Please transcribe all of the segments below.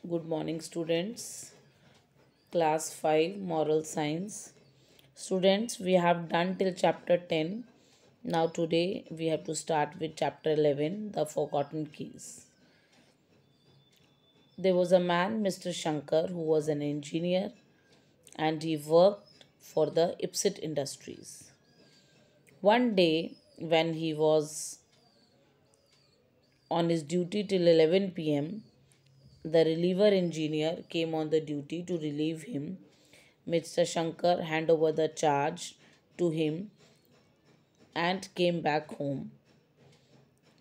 Good morning, students. Class 5 Moral Science. Students, we have done till chapter 10. Now, today we have to start with chapter 11 The Forgotten Keys. There was a man, Mr. Shankar, who was an engineer and he worked for the Ipsit Industries. One day, when he was on his duty till 11 p.m., the reliever engineer came on the duty to relieve him. Mr. Shankar handed over the charge to him and came back home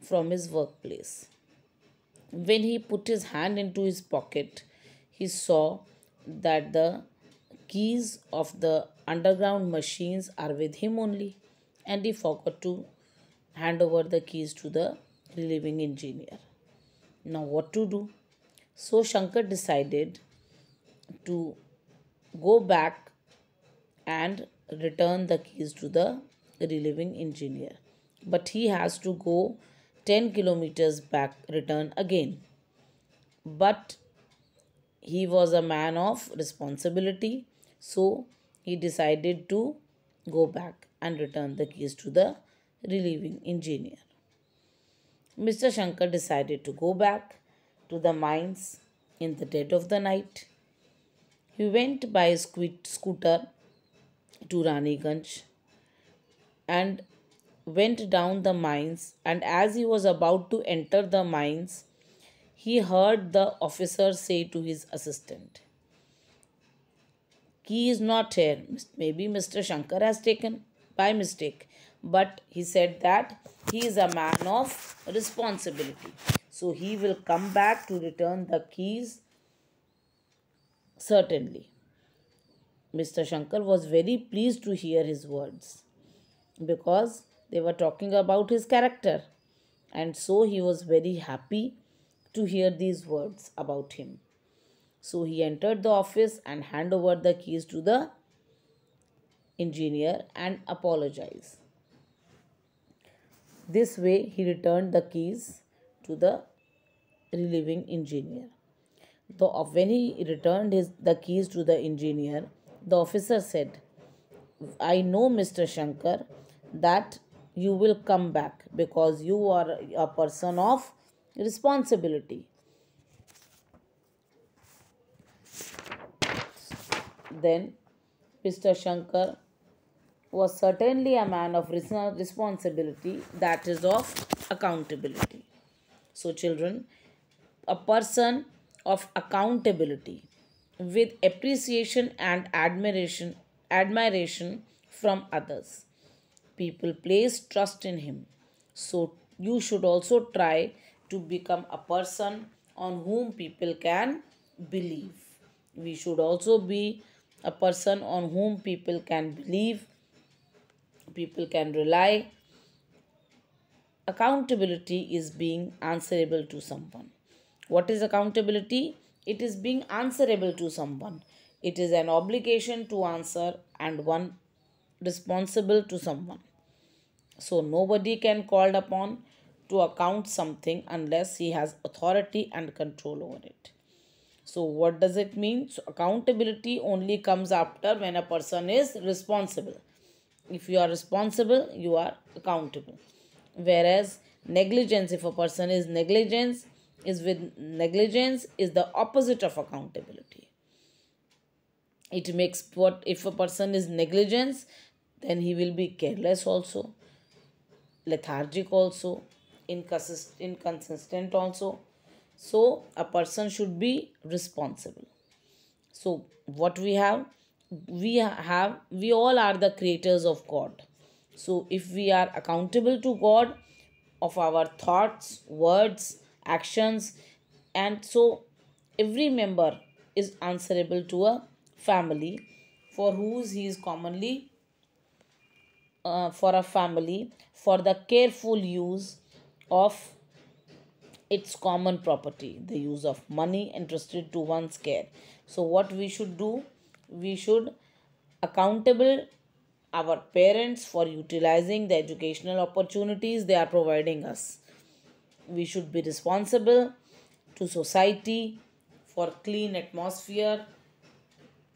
from his workplace. When he put his hand into his pocket, he saw that the keys of the underground machines are with him only, and he forgot to hand over the keys to the relieving engineer. Now, what to do? So, Shankar decided to go back and return the keys to the relieving engineer. But he has to go 10 kilometers back, return again. But he was a man of responsibility, so he decided to go back and return the keys to the relieving engineer. Mr. Shankar decided to go back to the mines in the dead of the night. He went by his scooter to Raniganj and went down the mines, and as he was about to enter the mines, he heard the officer say to his assistant, "Key is not here. Maybe Mr. Shankar has taken by mistake." But he said that he is a man of responsibility. So he will come back to return the keys certainly. Mr. Shankar was very pleased to hear his words because they were talking about his character. And so he was very happy to hear these words about him. So he entered the office and handed over the keys to the engineer and apologized. This way he returned the keys to the relieving engineer. Though when he returned the keys to the engineer, the officer said, "I know, Mr. Shankar, that you will come back because you are a person of responsibility." Then Mr. Shankar was certainly a man of responsibility, that is, of accountability. So, children, a person of accountability with appreciation and admiration from others. People place trust in him. So you should also try to become a person on whom people can believe. We should also be a person on whom people can believe, people can rely. Accountability is being answerable to someone. What is accountability? It is being answerable to someone. It is an obligation to answer and one responsible to someone. So nobody can called upon to account something unless he has authority and control over it. So what does it mean? So accountability only comes after when a person is responsible. If you are responsible, you are accountable. Whereas negligence, if a person is negligence is the opposite of accountability. It makes, what if a person is negligence, then he will be careless also, lethargic also, inconsistent also. So a person should be responsible. So what we all are the creators of God. So if we are accountable to God of our thoughts, words, actions, and so every member is answerable to a family for whose he is commonly for a family for the careful use of its common property, the use of money entrusted to one's care. So what we should do? We should accountable our parents for utilizing the educational opportunities they are providing us. We should be responsible to society for clean atmosphere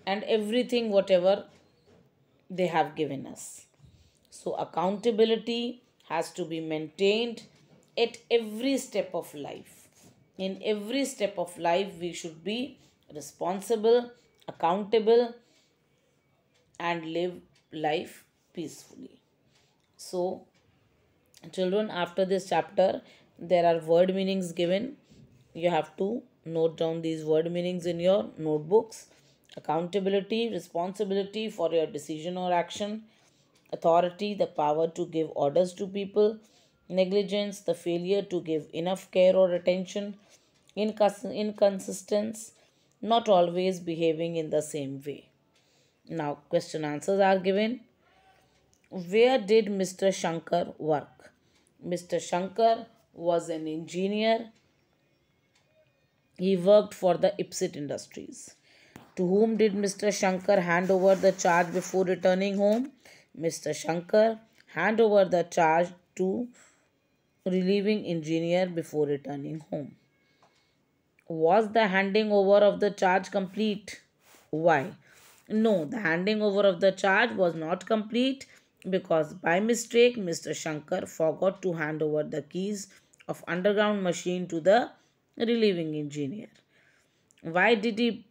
and everything whatever they have given us. So accountability has to be maintained at every step of life. In every step of life, we should be responsible, accountable, and live life peacefully. So, children, after this chapter, there are word meanings given. You have to note down these word meanings in your notebooks. Accountability, responsibility for your decision or action. Authority, the power to give orders to people. Negligence, the failure to give enough care or attention. Inconsistence, not always behaving in the same way. Now, question answers are given. Where did Mr. Shankar work? Mr. Shankar was an engineer. He worked for the Ipsit Industries. To whom did Mr. Shankar hand over the charge before returning home? Mr. Shankar hand over the charge to relieving engineer before returning home. Was the handing over of the charge complete? Why? No, the handing over of the charge was not complete because by mistake Mr. Shankar forgot to hand over the keys of underground machine to the relieving engineer. Why did he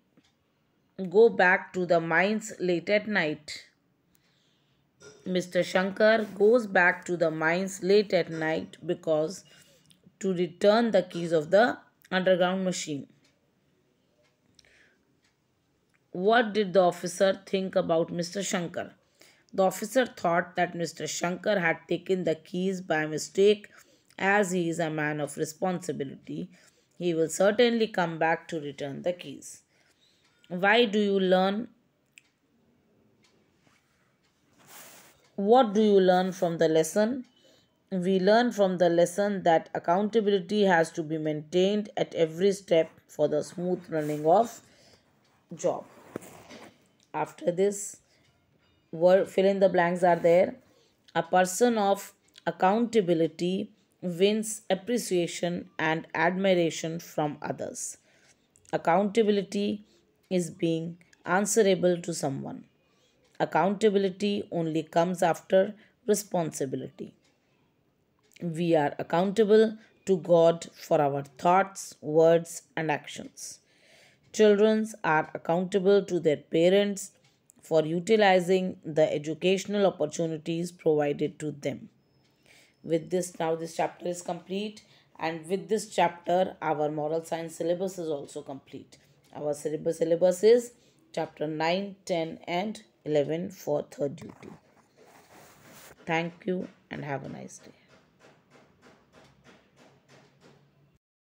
go back to the mines late at night? Mr. Shankar goes back to the mines late at night because to return the keys of the underground machine. What did the officer think about Mr. Shankar? The officer thought that Mr. Shankar had taken the keys by mistake. As he is a man of responsibility, he will certainly come back to return the keys. Why do you learn? What do you learn from the lesson? We learn from the lesson that accountability has to be maintained at every step for the smooth running of job. After this, word fill in the blanks are there. A person of accountability wins appreciation and admiration from others. Accountability is being answerable to someone. Accountability only comes after responsibility. We are accountable to God for our thoughts, words, and actions. Children are accountable to their parents for utilizing the educational opportunities provided to them. With this, now this chapter is complete, and with this chapter, our moral science syllabus is also complete. Our syllabus is chapter 9, 10, and 11 for third duty. Thank you and have a nice day.